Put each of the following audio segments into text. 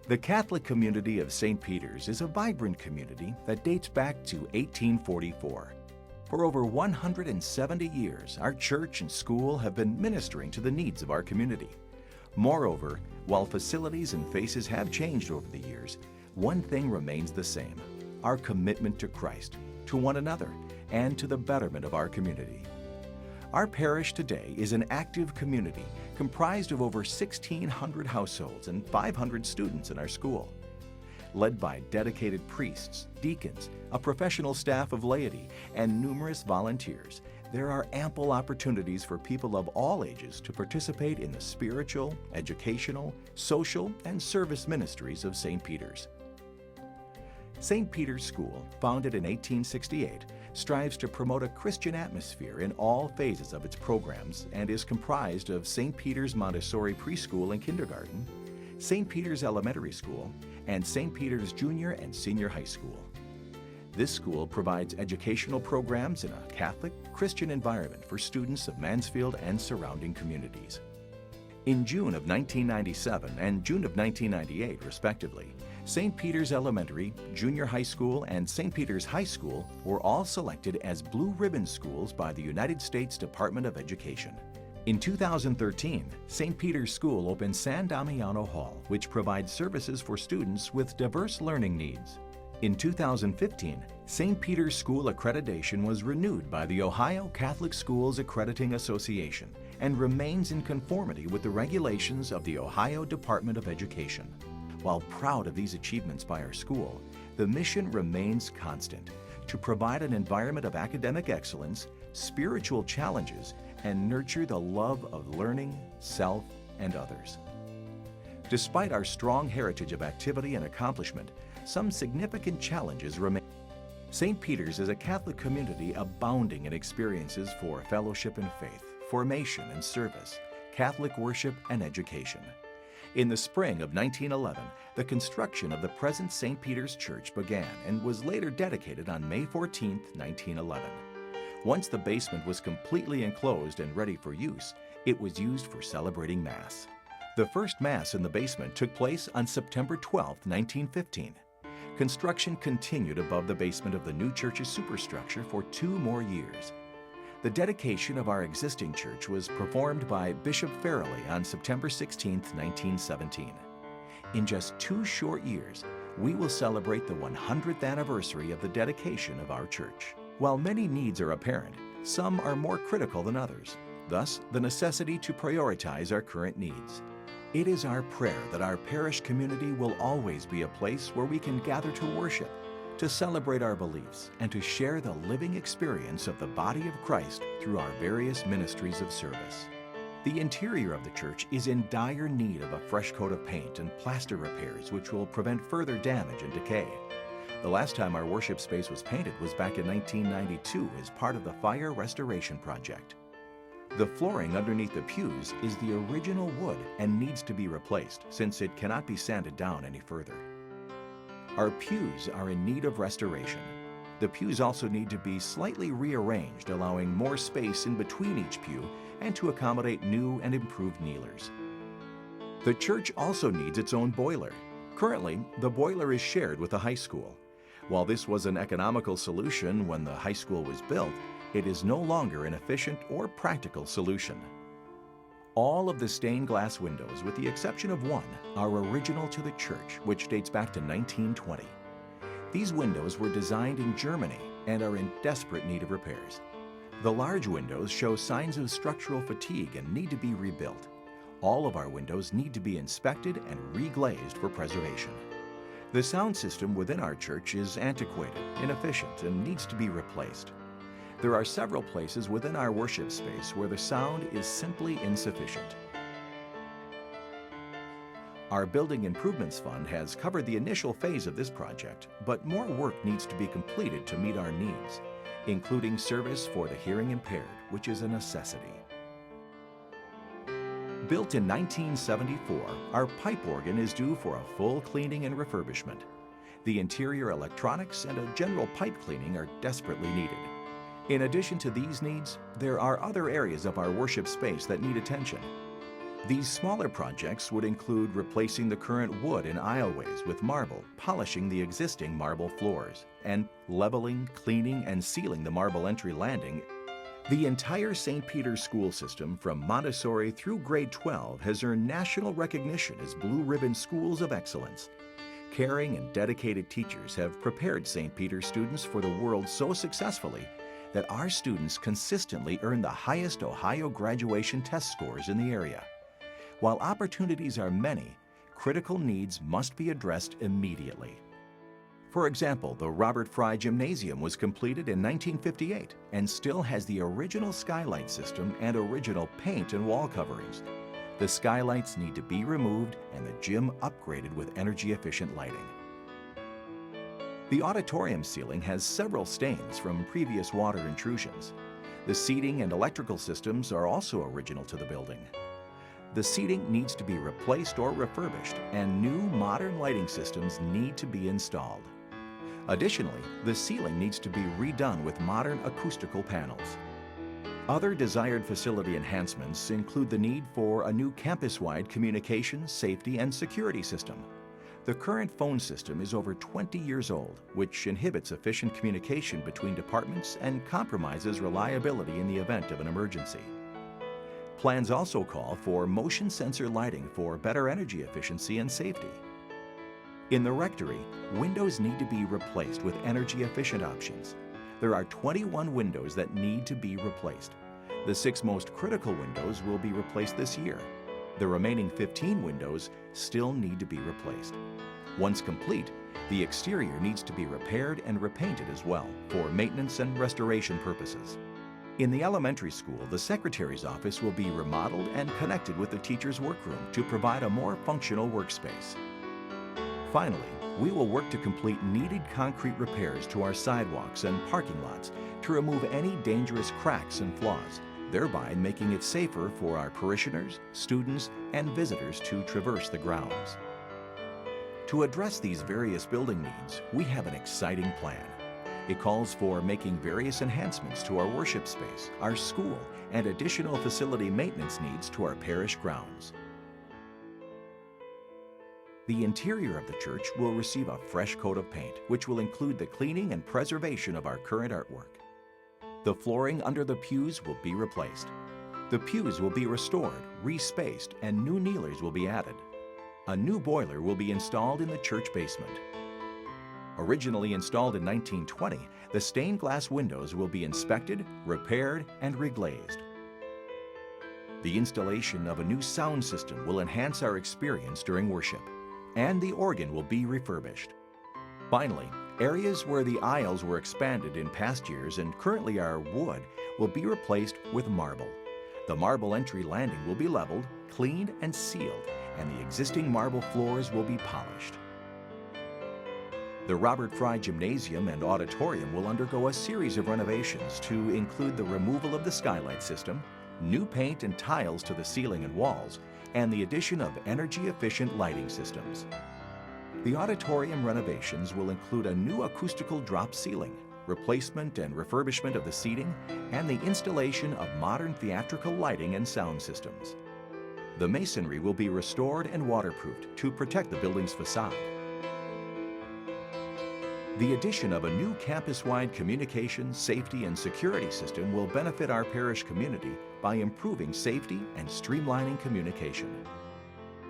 The Catholic community of St. Peter's is a vibrant community that dates back to 1844. For over 170 years, our church and school have been ministering to the needs of our community. Moreover, while facilities and faces have changed over the years, one thing remains the same: our commitment to Christ, to one another, and to the betterment of our community. Our parish today is an active community comprised of over 1,600 households and 500 students in our school. Led by dedicated priests, deacons, a professional staff of laity, and numerous volunteers, there are ample opportunities for people of all ages to participate in the spiritual, educational, social, and service ministries of St. Peter's. St. Peter's School, founded in 1868, strives to promote a Christian atmosphere in all phases of its programs and is comprised of St. Peter's Montessori Preschool and Kindergarten, St. Peter's Elementary School, and St. Peter's Junior and Senior High School. This school provides educational programs in a Catholic, Christian environment for students of Mansfield and surrounding communities. In June of 1997 and June of 1998, respectively, St. Peter's Elementary, Junior High School, and St. Peter's High School were all selected as Blue Ribbon Schools by the United States Department of Education. In 2013, St. Peter's School opened San Damiano Hall, which provides services for students with diverse learning needs. In 2015, St. Peter's School accreditation was renewed by the Ohio Catholic Schools Accrediting Association and remains in conformity with the regulations of the Ohio Department of Education. While proud of these achievements by our school, the mission remains constant: to provide an environment of academic excellence, spiritual challenges, and nurture the love of learning, self, and others. Despite our strong heritage of activity and accomplishment, some significant challenges remain. St. Peter's is a Catholic community abounding in experiences for fellowship and faith, formation and service, Catholic worship and education. In the spring of 1911, the construction of the present St. Peter's Church began and was later dedicated on May 14, 1911. Once the basement was completely enclosed and ready for use, it was used for celebrating Mass. The first Mass in the basement took place on September 12, 1915. Construction continued above the basement of the new church's superstructure for 2 more years. The dedication of our existing church was performed by Bishop Farrelly on September 16, 1917. In just 2 short years, we will celebrate the 100th anniversary of the dedication of our church. While many needs are apparent, some are more critical than others, thus the necessity to prioritize our current needs. It is our prayer that our parish community will always be a place where we can gather to worship, to celebrate our beliefs, and to share the living experience of the body of Christ through our various ministries of service. The interior of the church is in dire need of a fresh coat of paint and plaster repairs which will prevent further damage and decay. The last time our worship space was painted was back in 1992 as part of the fire restoration project. The flooring underneath the pews is the original wood and needs to be replaced since it cannot be sanded down any further. Our pews are in need of restoration. The pews also need to be slightly rearranged, allowing more space in between each pew and to accommodate new and improved kneelers. The church also needs its own boiler. Currently, the boiler is shared with the high school. While this was an economical solution when the high school was built, it is no longer an efficient or practical solution. All of the stained glass windows, with the exception of one, are original to the church, which dates back to 1920. These windows were designed in Germany and are in desperate need of repairs. The large windows show signs of structural fatigue and need to be rebuilt. All of our windows need to be inspected and reglazed for preservation. The sound system within our church is antiquated, inefficient, and needs to be replaced. There are several places within our worship space where the sound is simply insufficient. Our Building Improvements Fund has covered the initial phase of this project, but more work needs to be completed to meet our needs, including service for the hearing impaired, which is a necessity. Built in 1974, our pipe organ is due for a full cleaning and refurbishment. The interior electronics and a general pipe cleaning are desperately needed. In addition to these needs, there are other areas of our worship space that need attention. These smaller projects would include replacing the current wood in aisleways with marble, polishing the existing marble floors, and leveling, cleaning, and sealing the marble entry landing. The entire St. Peter's school system from Montessori through grade 12 has earned national recognition as Blue Ribbon Schools of Excellence. Caring and dedicated teachers have prepared St. Peter's students for the world so successfully that our students consistently earn the highest Ohio graduation test scores in the area. While opportunities are many, critical needs must be addressed immediately. For example, the Robert Fry Gymnasium was completed in 1958 and still has the original skylight system and original paint and wall coverings. The skylights need to be removed and the gym upgraded with energy-efficient lighting. The auditorium ceiling has several stains from previous water intrusions. The seating and electrical systems are also original to the building. The seating needs to be replaced or refurbished, and new modern lighting systems need to be installed. Additionally, the ceiling needs to be redone with modern acoustical panels. Other desired facility enhancements include the need for a new campus-wide communication, safety, and security system. The current phone system is over 20 years old, which inhibits efficient communication between departments and compromises reliability in the event of an emergency. Plans also call for motion sensor lighting for better energy efficiency and safety. In the rectory, windows need to be replaced with energy-efficient options. There are 21 windows that need to be replaced. The 6 most critical windows will be replaced this year. The remaining 15 windows still need to be replaced. Once complete, the exterior needs to be repaired and repainted as well for maintenance and restoration purposes. In the elementary school, the secretary's office will be remodeled and connected with the teacher's workroom to provide a more functional workspace. Finally, we will work to complete needed concrete repairs to our sidewalks and parking lots to remove any dangerous cracks and flaws, thereby making it safer for our parishioners, students, and visitors to traverse the grounds. To address these various building needs, we have an exciting plan. It calls for making various enhancements to our worship space, our school, and additional facility maintenance needs to our parish grounds. The interior of the church will receive a fresh coat of paint, which will include the cleaning and preservation of our current artwork. The flooring under the pews will be replaced. The pews will be restored, respaced, and new kneelers will be added. A new boiler will be installed in the church basement. Originally installed in 1920, the stained glass windows will be inspected, repaired, and reglazed. The installation of a new sound system will enhance our experience during worship, and the organ will be refurbished. Finally, areas where the aisles were expanded in past years and currently are wood will be replaced with marble. The marble entry landing will be leveled, cleaned, and sealed, and the existing marble floors will be polished. The Robert Fry Gymnasium and Auditorium will undergo a series of renovations to include the removal of the skylight system, new paint and tiles to the ceiling and walls, and the addition of energy-efficient lighting systems. The auditorium renovations will include a new acoustical drop ceiling, replacement and refurbishment of the seating, and the installation of modern theatrical lighting and sound systems. The masonry will be restored and waterproofed to protect the building's facade. The addition of a new campus-wide communication, safety, and security system will benefit our parish community by improving safety and streamlining communication.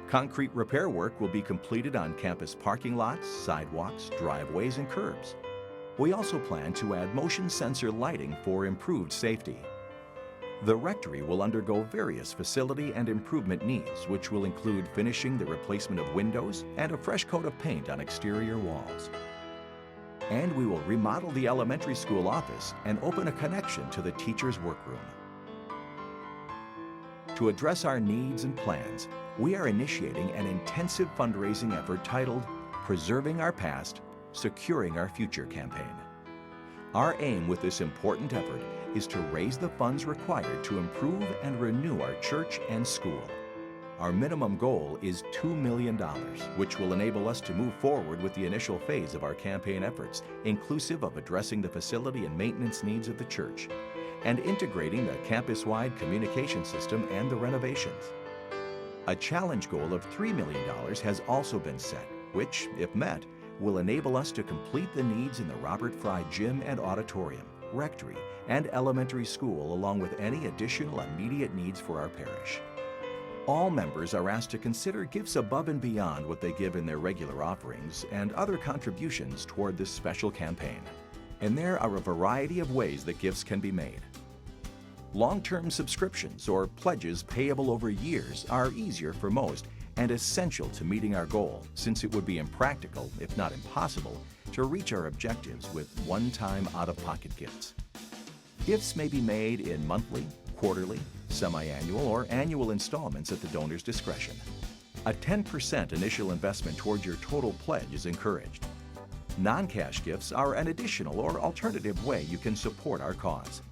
Concrete repair work will be completed on campus parking lots, sidewalks, driveways, and curbs. We also plan to add motion sensor lighting for improved safety. The rectory will undergo various facility and improvement needs, which will include finishing the replacement of windows and a fresh coat of paint on exterior walls. And we will remodel the elementary school office and open a connection to the teacher's workroom. To address our needs and plans, we are initiating an intensive fundraising effort titled Preserving Our Past, Securing Our Future campaign. Our aim with this important effort is to raise the funds required to improve and renew our church and school. Our minimum goal is $2 million, which will enable us to move forward with the initial phase of our campaign efforts, inclusive of addressing the facility and maintenance needs of the church, and integrating the campus-wide communication system and the renovations. A challenge goal of $3 million has also been set, which, if met, will enable us to complete the needs in the Robert Fry Gym and Auditorium, Rectory, and Elementary School, along with any additional immediate needs for our parish. All members are asked to consider gifts above and beyond what they give in their regular offerings and other contributions toward this special campaign. And there are a variety of ways that gifts can be made. Long-term subscriptions or pledges payable over years are easier for most and essential to meeting our goal, since it would be impractical, if not impossible, to reach our objectives with one-time out-of-pocket gifts. Gifts may be made in monthly, quarterly, semi-annual, or annual installments at the donor's discretion. A 10% initial investment towards your total pledge is encouraged. Non-cash gifts are an additional or alternative way you can support our cause.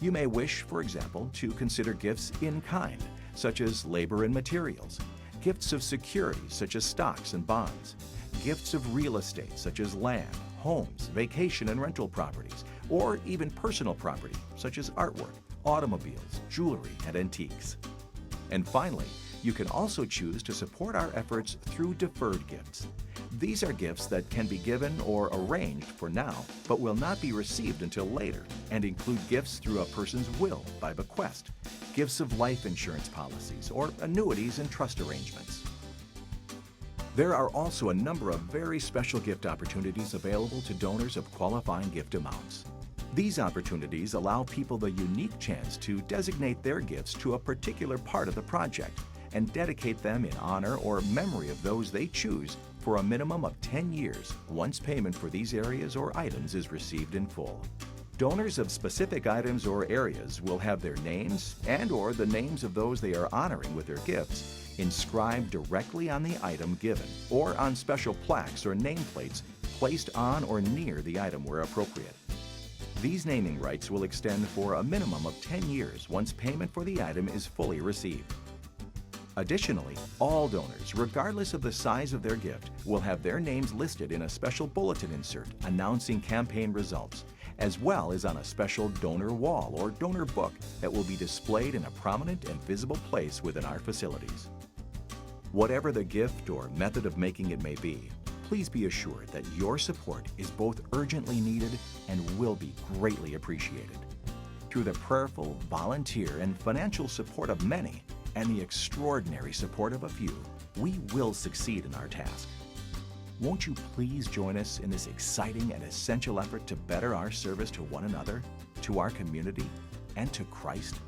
You may wish, for example, to consider gifts in kind, such as labor and materials, gifts of securities, such as stocks and bonds, gifts of real estate, such as land, homes, vacation and rental properties, or even personal property, such as artwork, automobiles, jewelry, and antiques. And finally, you can also choose to support our efforts through deferred gifts. These are gifts that can be given or arranged for now, but will not be received until later, and include gifts through a person's will by bequest, gifts of life insurance policies, or annuities and trust arrangements. There are also a number of very special gift opportunities available to donors of qualifying gift amounts. These opportunities allow people the unique chance to designate their gifts to a particular part of the project and dedicate them in honor or memory of those they choose for a minimum of 10 years once payment for these areas or items is received in full. Donors of specific items or areas will have their names and/or the names of those they are honoring with their gifts inscribed directly on the item given or on special plaques or nameplates placed on or near the item where appropriate. These naming rights will extend for a minimum of 10 years once payment for the item is fully received. Additionally, all donors, regardless of the size of their gift, will have their names listed in a special bulletin insert announcing campaign results, as well as on a special donor wall or donor book that will be displayed in a prominent and visible place within our facilities. Whatever the gift or method of making it may be, please be assured that your support is both urgently needed and will be greatly appreciated. Through the prayerful, volunteer, and financial support of many, and the extraordinary support of a few, we will succeed in our task. Won't you please join us in this exciting and essential effort to better our service to one another, to our community, and to Christ?